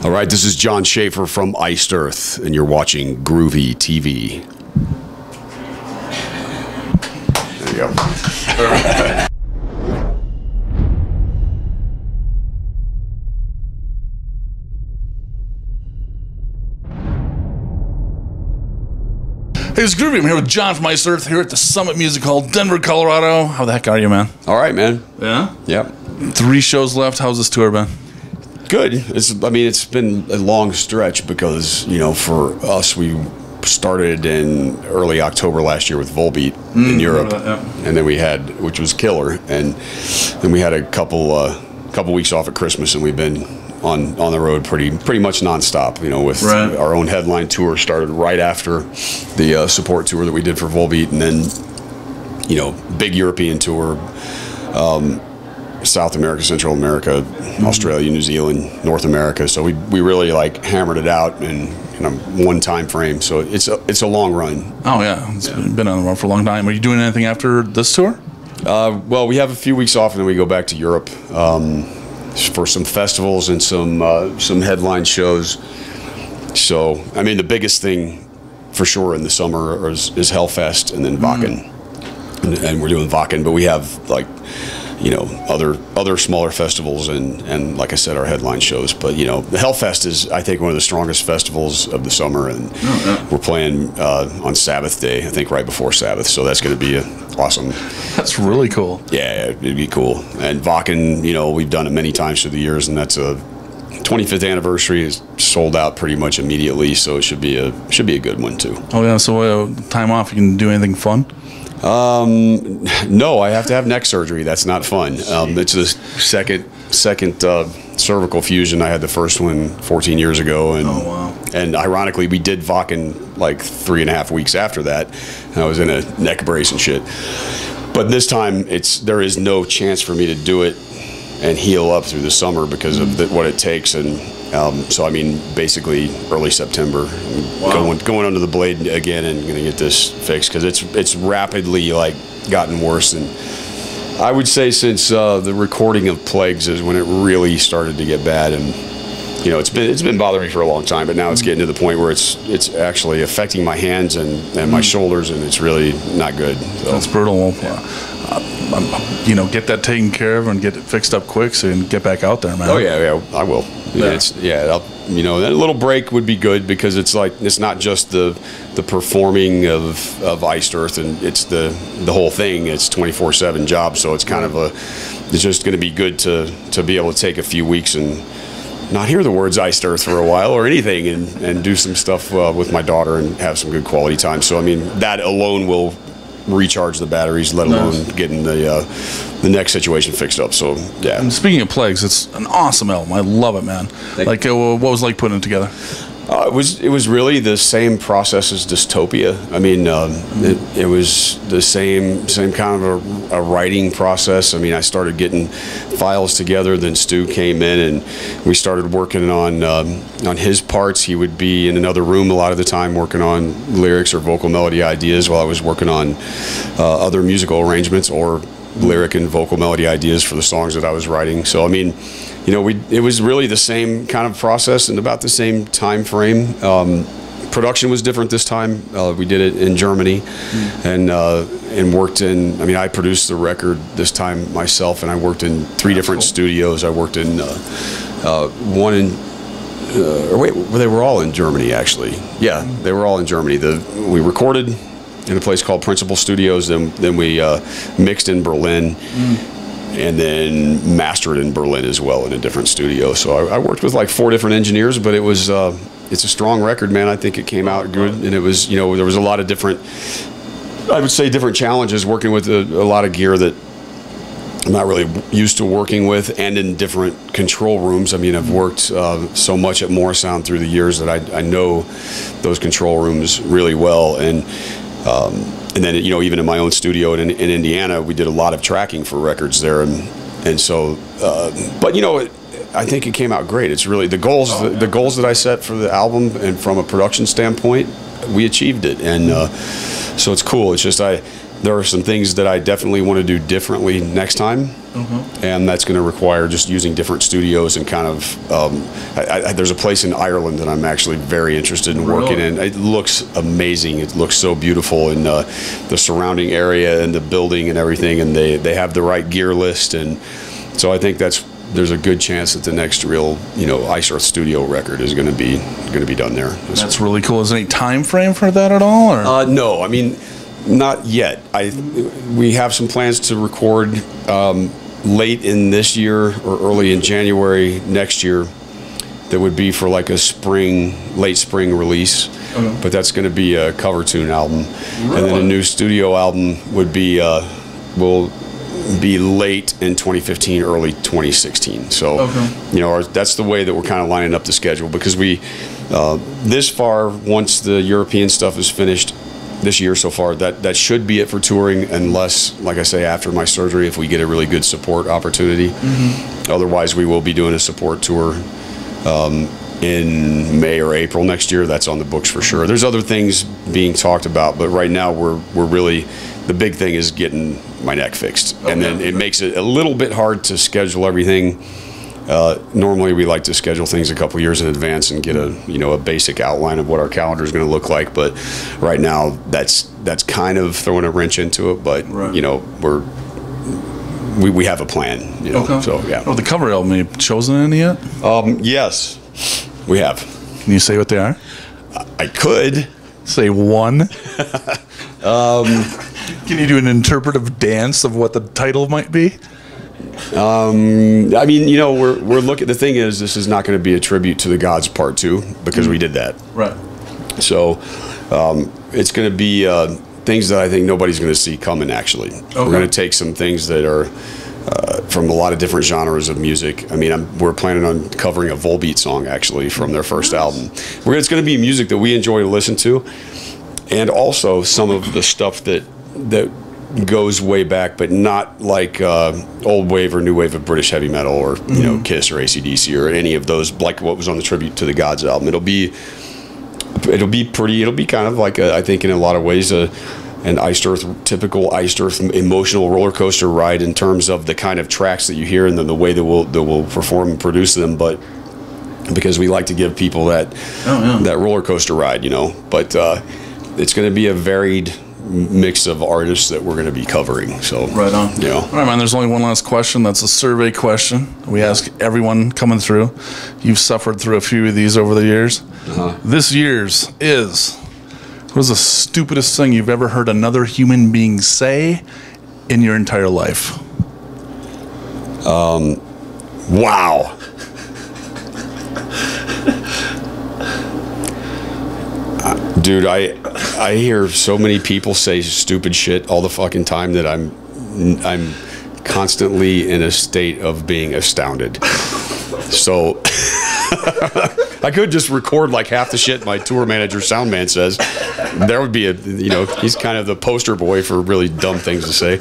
All right, this is Jon Schaffer from Iced Earth, and you're watching Groovey.TV. There you go. All right. Hey, it's Groovy. I'm here with Jon from Iced Earth here at the Summit Music Hall, Denver, Colorado. How the heck are you, man? All right, man. Yeah? Yep. 3 shows left. How's this tour been? Good. It's been a long stretch because, you know, for us, we started in early October last year with Volbeat in Europe, and then we had, which was killer, and then we had a couple weeks off at Christmas, and we've been on the road pretty much nonstop. You know, with our own headline tour started right after the support tour that we did for Volbeat, and then, you know, big European tour. South America, Central America, Australia, New Zealand, North America. So we really like hammered it out in one time frame. So it's a long run. Oh yeah, it's been on the road for a long time. Are you doing anything after this tour? Well, we have a few weeks off, and then we go back to Europe for some festivals and some headline shows. So I mean, the biggest thing for sure in the summer is Hellfest, and then Wacken, and we're doing Wacken, but we have like, you know, other smaller festivals and like I said, our headline shows. But, you know, the Hellfest is, I think, one of the strongest festivals of the summer, and we're playing on Sabbath Day, I think right before Sabbath, so that's going to be awesome. That's really cool. Yeah, it'd be cool. And Wacken, you know, we've done it many times through the years, and that's a 25th anniversary, is sold out pretty much immediately, so it should be a good one too. Oh yeah, so time off, you can do anything fun? No, I have to have neck surgery. That's not fun. It's the second cervical fusion. I had the first one 14 years ago, and and ironically, we did Wacken like 3.5 weeks after that, and I was in a neck brace and shit. But this time, there is no chance for me to do it and heal up through the summer because of what it takes. And so I mean, basically early September, going under the blade again and going to get this fixed, because it's rapidly like gotten worse. And I would say since the recording of Plagues is when it really started to get bad. And you know, it's been bothering me for a long time, but now it's getting to the point where it's actually affecting my hands and my shoulders, and it's really not good. So. That's brutal. You know, get that taken care of and get it fixed up quick so you can get back out there, man. Oh yeah, I will. You know, that little break would be good, because it's like, it's not just the performing of Iced Earth, and it's the whole thing. It's 24/7 job, so it's kind of it's just going to be good to be able to take a few weeks and not hear the words Iced Earth for a while or anything, and do some stuff with my daughter and have some good quality time. So I mean, that alone will recharge the batteries, let alone getting the next situation fixed up. So yeah. And speaking of Plagues, it's an awesome album. I love it, man. What was it like putting it together? It was really the same process as Dystopia. I mean, it was the same kind of a writing process. I mean, I started getting files together, then Stu came in and we started working on his parts. He would be in another room a lot of the time working on lyrics or vocal melody ideas, while I was working on other musical arrangements or lyric and vocal melody ideas for the songs that I was writing. So I mean, you know, it was really the same kind of process and about the same time frame. Production was different this time. We did it in Germany, and worked in. I mean, I produced the record this time myself, and I worked in 3 different studios. I worked in one in. They were all in Germany, actually. Yeah, they were all in Germany. We recorded in a place called Principal Studios. Then we mixed in Berlin. And then mastered in Berlin as well in a different studio. So I worked with like 4 different engineers, but it's a strong record, man. I think it came out good, and it was, you know, there was a lot of different challenges working with a lot of gear that I'm not really used to working with, and in different control rooms. I mean, I've worked so much at Morrisound through the years that I know those control rooms really well. And then, you know, even in my own studio in Indiana, we did a lot of tracking for records there, and so. But you know, I think it came out great. It's really the goals that I set for the album, and from a production standpoint, we achieved it, and so it's cool. It's just there are some things that I definitely want to do differently next time, and that's going to require just using different studios and kind of. There's a place in Ireland that I'm actually very interested in working in. It looks amazing. It looks so beautiful in the surrounding area and the building and everything, and they have the right gear list, and so I think there's a good chance that the next real, Ice Earth studio record is going to be done there. That's really cool. Is there any time frame for that at all? Or? No, I mean, not yet. We have some plans to record late in this year or early in January next year. That would be for like a late spring release. But that's going to be a cover tune album, and then a new studio album will be late in 2015, early 2016. So, that's the way that we're kind of lining up the schedule, because we, this far, once the European stuff is finished this year so far, that should be it for touring, unless, like I say, after my surgery, if we get a really good support opportunity. Otherwise, we will be doing a support tour in May or April next year. That's on the books for sure. There's other things being talked about, but right now we're really, the big thing is getting my neck fixed. And then it makes it a little bit hard to schedule everything. Normally we like to schedule things a couple years in advance and get a basic outline of what our calendar is going to look like, but right now that's kind of throwing a wrench into it, but we have a plan, so yeah. Oh, the cover album, have you chosen any yet? Yes, we have. Can you say what they are? I could say one. Can you do an interpretive dance of what the title might be? I mean, we're looking. The thing is, this is not going to be a tribute to the Gods Part 2, because we did that. Right. So it's going to be things that I think nobody's going to see coming. Actually, we're going to take some things that are from a lot of different genres of music. I mean, we're planning on covering a Volbeat song actually from their first album. It's going to be music that we enjoy to listen to, and also some of the stuff that goes way back, but not like old wave or new wave of British heavy metal, or Kiss or AC/DC or any of those, like what was on the Tribute to the Gods album. It'll be pretty. It'll be kind of like I think in a lot of ways an typical Iced Earth emotional roller coaster ride in terms of the kind of tracks that you hear and then the way that we'll perform and produce them. But because we like to give people that roller coaster ride, But it's going to be a varied mix of artists that we're going to be covering. So right on. All right, man. There's only one last question. That's a survey question. We ask everyone coming through. You've suffered through a few of these over the years. This year's is: what is the stupidest thing you've ever heard another human being say in your entire life? Wow. Dude, I hear so many people say stupid shit all the fucking time that I'm constantly in a state of being astounded. So I could just record like half the shit my tour manager Soundman says. There would be he's kind of the poster boy for really dumb things to say.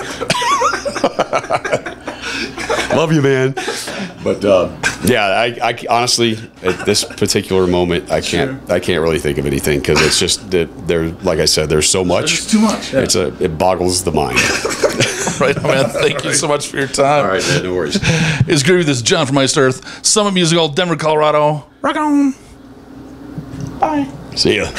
Love you, man. But I honestly, at this particular moment, I can't really think of anything, because it's just that like I said, there's so much. It's too much. Yeah. It boggles the mind. Right, man. Thank you so much for your time. All right, man, no worries. It's Groovey. This is John from Iced Earth, Summit Music Hall, Denver, Colorado. Rock on. Bye. See ya.